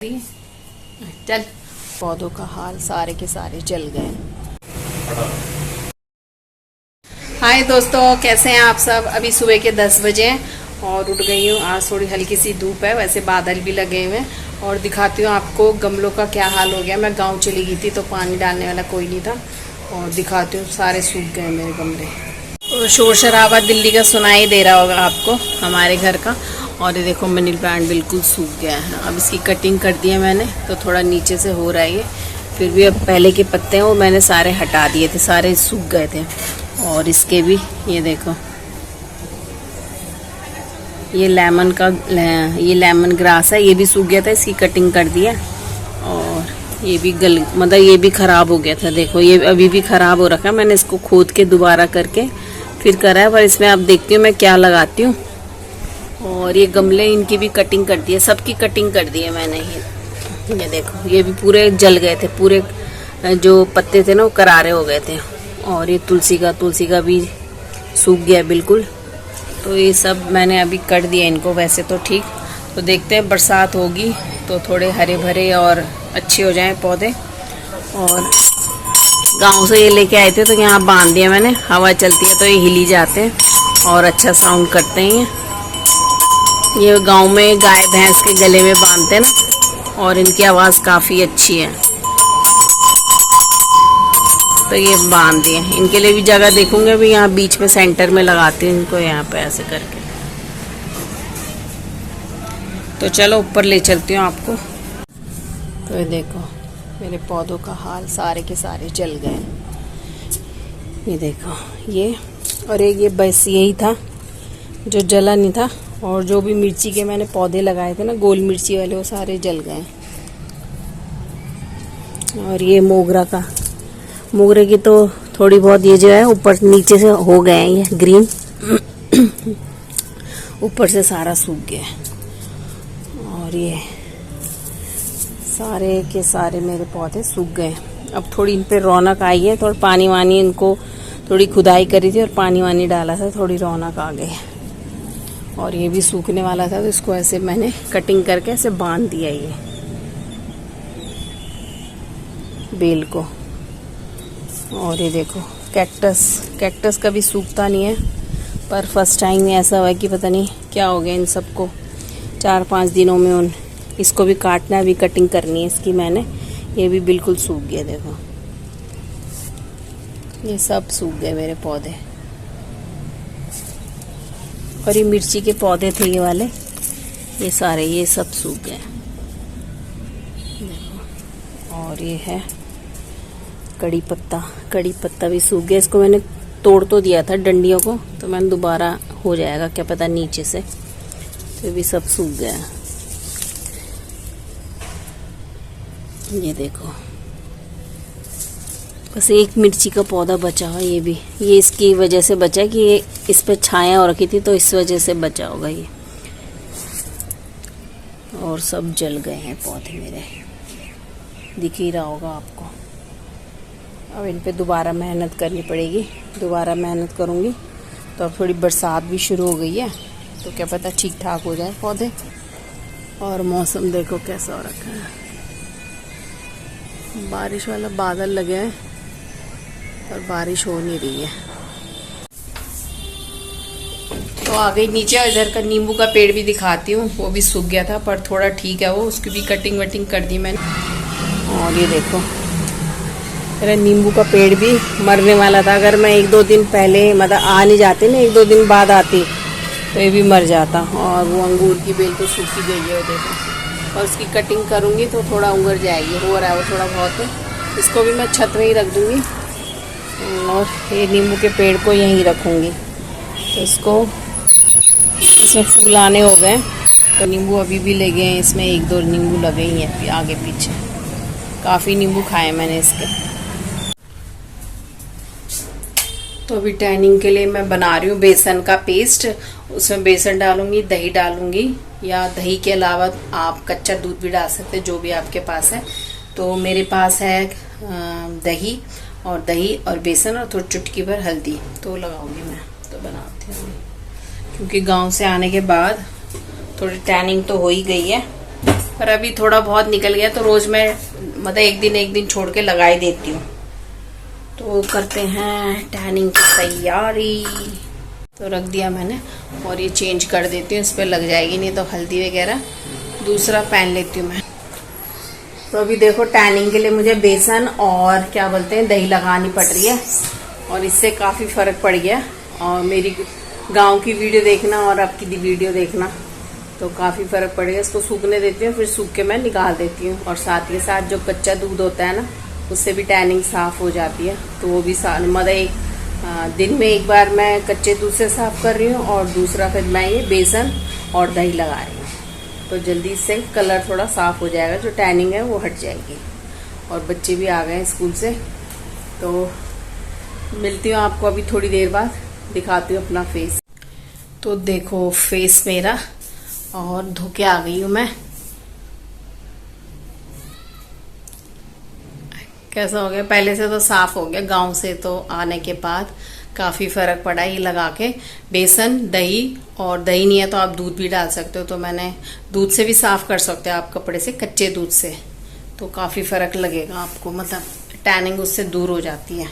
चल। पौधों का हाल सारे के सारे जल गए। हाय दोस्तों, कैसे हैं आप सब। अभी सुबह के 10 बजे हैं और उठ गई हूँ। आज थोड़ी हल्की सी धूप है, वैसे बादल भी लगे हुए हैं। और दिखाती हूँ आपको गमलों का क्या हाल हो गया। मैं गांव चली गई थी तो पानी डालने वाला कोई नहीं था और दिखाती हूँ सारे सूख गए मेरे गमले। तो शोर शराबा दिल्ली का सुनाई दे रहा होगा आपको, हमारे घर का। और ये देखो मनी प्लांट बिल्कुल सूख गया है। अब इसकी कटिंग कर दी है मैंने, तो थोड़ा नीचे से हो रहा है ये। फिर भी अब पहले के पत्ते हैं वो मैंने सारे हटा दिए थे, सारे सूख गए थे। और इसके भी ये देखो, ये लेमन का ये लेमन ग्रास है, ये भी सूख गया था, इसकी कटिंग कर दिया। और ये भी मतलब ये भी खराब हो गया था। देखो ये अभी भी खराब हो रखा है। मैंने इसको खोद के दोबारा करके फिर करा है, पर इसमें अब देखती हूँ मैं क्या लगाती हूँ। और ये गमले इनकी भी कटिंग कर दी है, सबकी कटिंग कर दी है मैंने। ये देखो ये भी पूरे जल गए थे, पूरे जो पत्ते थे ना वो करारे हो गए थे। और ये तुलसी का भी सूख गया बिल्कुल। तो ये सब मैंने अभी कर दिया इनको, वैसे तो ठीक। तो देखते हैं बरसात होगी तो थोड़े हरे भरे और अच्छे हो जाएं पौधे। और गांव से ये लेके आए थे तो यहाँ बांध दिया मैंने, हवा चलती है तो ये हिली जाते हैं और अच्छा साउंड करते हैं। ये गांव में गाय भैंस के गले में बांधते हैं ना, और इनकी आवाज़ काफ़ी अच्छी है। तो ये बांध दिए। इनके लिए भी जगह देखूंगे, अभी यहाँ बीच में सेंटर में लगाती हूँ इनको, यहाँ पे ऐसे करके। तो चलो ऊपर ले चलती हूँ आपको। तो ये देखो मेरे पौधों का हाल सारे के सारे जल गए। ये देखो ये, और एक ये बस यही था जो जला नहीं था। और जो भी मिर्ची के मैंने पौधे लगाए थे ना, गोल मिर्ची वाले, वो सारे जल गए। और ये मोगरे की तो थोड़ी बहुत ये जो है ऊपर नीचे से हो गए हैं, ये ग्रीन ऊपर से सारा सूख गया है। और ये सारे के सारे मेरे पौधे सूख गए। अब थोड़ी इन पे रौनक आई है, थोड़ा पानी वानी इनको थोड़ी खुदाई करी थी और पानी वानी डाला था, थोड़ी रौनक आ गई। और ये भी सूखने वाला था तो इसको ऐसे मैंने कटिंग करके ऐसे बांध दिया ये बेल को। और ये देखो कैक्टस कभी सूखता नहीं है, पर फर्स्ट टाइम ऐसा हुआ कि पता नहीं क्या हो गया इन सबको। 4-5 दिनों में इसको भी काटना है, भी कटिंग करनी है इसकी मैंने। ये भी बिल्कुल सूख गया, देखो ये सब सूख गए मेरे पौधे। और ये मिर्ची के पौधे थे ये वाले, ये सारे ये सब सूख गए देखो। और ये है कड़ी पत्ता भी सूख गया। इसको मैंने तोड़ तो दिया था डंडियों को, तो मैंने दोबारा हो जाएगा क्या पता नीचे से। तो ये भी सब सूख गया। ये देखो बस एक मिर्ची का पौधा बचा हुआ, ये भी ये इसकी वजह से बचा है कि ये इस पे छाया हो रखी थी, तो इस वजह से बचा होगा ये। और सब जल गए हैं पौधे मेरे, दिख ही रहा होगा आपको। अब इन पे दोबारा मेहनत करनी पड़ेगी, दोबारा मेहनत करूँगी। तो अब थोड़ी बरसात भी शुरू हो गई है, तो क्या पता ठीक ठाक हो जाए पौधे। और मौसम देखो कैसा हो रखा है, बारिश वाला बादल लगे हैं और बारिश हो नहीं रही है। तो आ गई नीचे, और इधर का नींबू का पेड़ भी दिखाती हूँ। वो भी सूख गया था पर थोड़ा ठीक है वो, उसकी भी कटिंग वटिंग कर दी मैंने। और ये देखो मेरा नींबू का पेड़ भी मरने वाला था। अगर मैं 1-2 दिन पहले मतलब आ नहीं जाती ना, 1-2 दिन बाद आती, तो ये भी मर जाता। और वो अंगूर की बेल तो सूखी गई है, देखो। और उसकी कटिंग करूँगी तो थोड़ा उंगर जाएगी, हो रहा है वो थोड़ा बहुत। इसको भी मैं छत में ही रख दूँगी। और ये नींबू के पेड़ को यहीं रखूँगी। तो इसमें फूल आने हो गए, तो नींबू अभी भी लगे हैं इसमें। 1-2 नींबू लगे ही हैं आगे पीछे, काफ़ी नींबू खाए मैंने इसके। तो अभी टैनिंग के लिए मैं बना रही हूँ बेसन का पेस्ट। उसमें बेसन डालूंगी, दही डालूंगी, या दही के अलावा आप कच्चा दूध भी डाल सकते हैं, जो भी आपके पास है। तो मेरे पास है दही और बेसन और थोड़ी चुटकी भर हल्दी, तो लगाऊंगी मैं। तो बनाती हूँ, क्योंकि गांव से आने के बाद थोड़ी टैनिंग तो हो ही गई है। पर अभी थोड़ा बहुत निकल गया तो रोज मैं मतलब एक दिन छोड़ के लगा ही देती हूँ। तो करते हैं टैनिंग की तैयारी। तो रख दिया मैंने और ये चेंज कर देती हूँ, इस पर लग जाएगी नहीं तो हल्दी वगैरह। दूसरा पहन लेती हूँ मैं। तो अभी देखो टैनिंग के लिए मुझे बेसन और क्या बोलते हैं दही लगानी पड़ रही है और इससे काफ़ी फ़र्क पड़ गया। और मेरी गांव की वीडियो देखना और आपकी वीडियो देखना तो काफ़ी फ़र्क पड़ेगा। इसको सूखने देती हूँ, फिर सूख के मैं निकाल देती हूँ। और साथ ही साथ जो कच्चा दूध होता है ना, उससे भी टैनिंग साफ़ हो जाती है। तो वो भी मतलब एक दिन में एक बार मैं कच्चे दूध से साफ़ कर रही हूँ और दूसरा फिर मैं ये बेसन और दही लगा रही हूँ। तो जल्दी से कलर थोड़ा साफ़ हो जाएगा, जो टैनिंग है वो हट जाएगी। और बच्चे भी आ गए हैं स्कूल से, तो मिलती हूँ आपको अभी थोड़ी देर बाद, दिखाती हूँ अपना फेस। तो देखो फेस मेरा, और धो के आ गई हूँ मैं। कैसा हो गया? पहले से तो साफ हो गया, गांव से तो आने के बाद काफ़ी फ़र्क पड़ा ये लगा के। बेसन, दही, और दही नहीं है तो आप दूध भी डाल सकते हो। तो मैंने दूध से भी साफ़ कर सकते हो आप कपड़े से, कच्चे दूध से, तो काफ़ी फ़र्क लगेगा आपको, मतलब टैनिंग उससे दूर हो जाती है।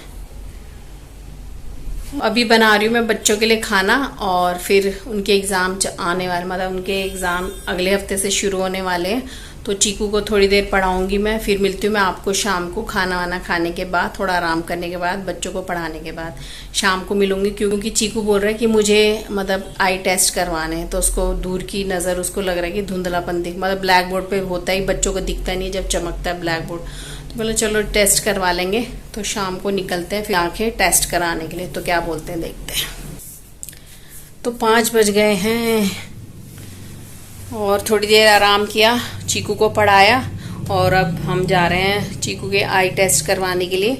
अभी बना रही हूँ मैं बच्चों के लिए खाना, और फिर उनके एग्ज़ाम आने वाले, मतलब उनके एग्ज़ाम अगले हफ्ते से शुरू होने वाले हैं। तो चीकू को थोड़ी देर पढ़ाऊंगी मैं, फिर मिलती हूँ मैं आपको शाम को खाना वाना खाने के बाद, थोड़ा आराम करने के बाद, बच्चों को पढ़ाने के बाद शाम को मिलूंगी। क्योंकि चीकू बोल रहा है कि मुझे मतलब आई टेस्ट करवाने हैं, तो उसको दूर की नज़र, उसको लग रहा है कि धुंधलापन मतलब ब्लैक बोर्ड पर होता ही, बच्चों को दिखता नहीं जब चमकता है ब्लैक बोर्ड। तो बोले चलो टेस्ट करवा लेंगे। तो शाम को निकलते हैं फिर आंखें टेस्ट कराने के लिए। तो क्या बोलते हैं देखते हैं। तो 5 बज गए हैं और थोड़ी देर आराम किया, चीकू को पढ़ाया, और अब हम जा रहे हैं चीकू के आई टेस्ट करवाने के लिए।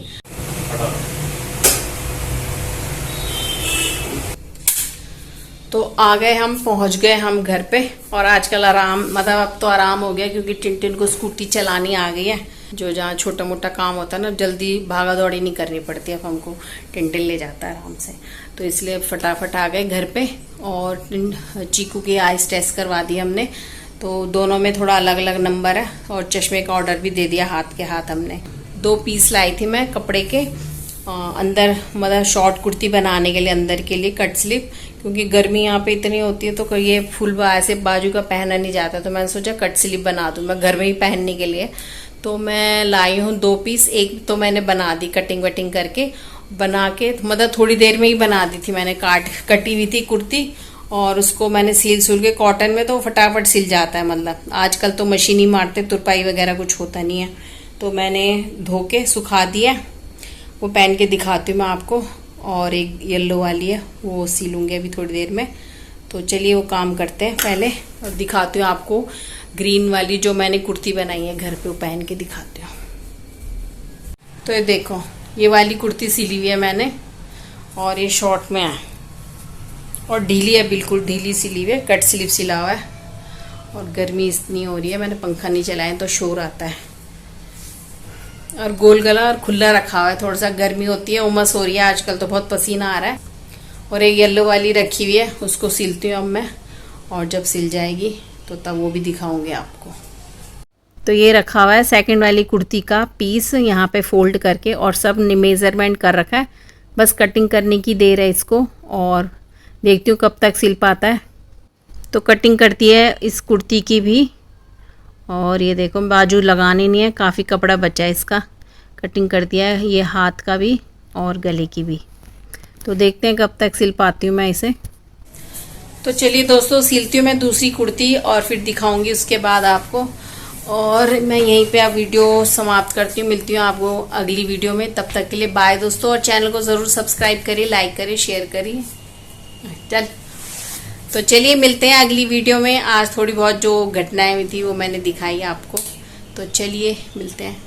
तो आ गए हम, पहुंच गए हम घर पे। और आजकल आराम, मतलब अब तो आराम हो गया क्योंकि टिन को स्कूटी चलानी आ गई है। जो जहाँ छोटा मोटा काम होता है ना, जल्दी भागा दौड़ी नहीं करनी पड़ती। अब हमको टिन ले जाता है आराम से, तो इसलिए फटाफट आ गए घर पे। और चीकू की आइस टेस्ट करवा दी हमने। तो दोनों में थोड़ा अलग अलग नंबर है, और चश्मे का ऑर्डर भी दे दिया हाथ के हाथ हमने। 2 पीस लाई थी मैं कपड़े के अंदर, मतलब शॉर्ट कुर्ती बनाने के लिए, अंदर के लिए कट स्लीव, क्योंकि गर्मी यहाँ पे इतनी होती है तो ये फुल ऐसे बाजू का पहना नहीं जाता। तो मैंने सोचा कट स्लीव बना दूँ मैं घर में ही पहनने के लिए। तो मैं लाई हूँ 2 पीस। एक तो मैंने बना दी कटिंग वटिंग करके, बना के मतलब थोड़ी देर में ही बना दी थी मैंने। कटी हुई थी कुर्ती, और उसको मैंने सिल के, कॉटन में तो फटाफट सिल जाता है, मतलब आजकल तो मशीन ही मारते, तुरपाई वगैरह कुछ होता नहीं है। तो मैंने धो के सुखा दिया, वो पहन के दिखाती हूँ मैं आपको। और एक येलो वाली है, वो सिलूंगी अभी थोड़ी देर में। तो चलिए वो काम करते हैं पहले, और दिखाती हूँ आपको ग्रीन वाली जो मैंने कुर्ती बनाई है घर पे, वो पहन के दिखाती हूँ। तो ये देखो, ये वाली कुर्ती सिली हुई है मैंने, और ये शॉर्ट में है, और ढीली है, बिल्कुल ढीली सिली हुई है, कट स्लीव सिला हुआ है। और गर्मी इतनी हो रही है, मैंने पंखा नहीं चलाया तो शोर आता है। और गोल गला और खुला रखा हुआ है, थोड़ा सा गर्मी होती है, उमस हो रही है आजकल, तो बहुत पसीना आ रहा है। और एक येलो वाली रखी हुई है, उसको सिलती हूँ अब मैं, और जब सिल जाएगी तो तब वो भी दिखाऊंगी आपको। तो ये रखा हुआ है सेकंड वाली कुर्ती का पीस, यहाँ पे फोल्ड करके, और सब मेजरमेंट कर रखा है, बस कटिंग करने की देर है इसको। और देखती हूँ कब तक सिल पाता है। तो कटिंग करती है इस कुर्ती की भी। और ये देखो बाजू लगानी नहीं है, काफ़ी कपड़ा बचा है इसका। कटिंग कर दिया है ये हाथ का भी और गले की भी। तो देखते हैं कब तक सिल पाती हूँ मैं इसे। तो चलिए दोस्तों, सिलती हूँ मैं दूसरी कुर्ती, और फिर दिखाऊंगी उसके बाद आपको। और मैं यहीं पे आप वीडियो समाप्त करती हूँ। मिलती हूँ आपको अगली वीडियो में, तब तक के लिए बाय दोस्तों। और चैनल को ज़रूर सब्सक्राइब करिए, लाइक करिए, शेयर करिए। तो चलिए मिलते हैं अगली वीडियो में। आज थोड़ी बहुत जो घटनाएं हुई थी वो मैंने दिखाई आपको। तो चलिए मिलते हैं।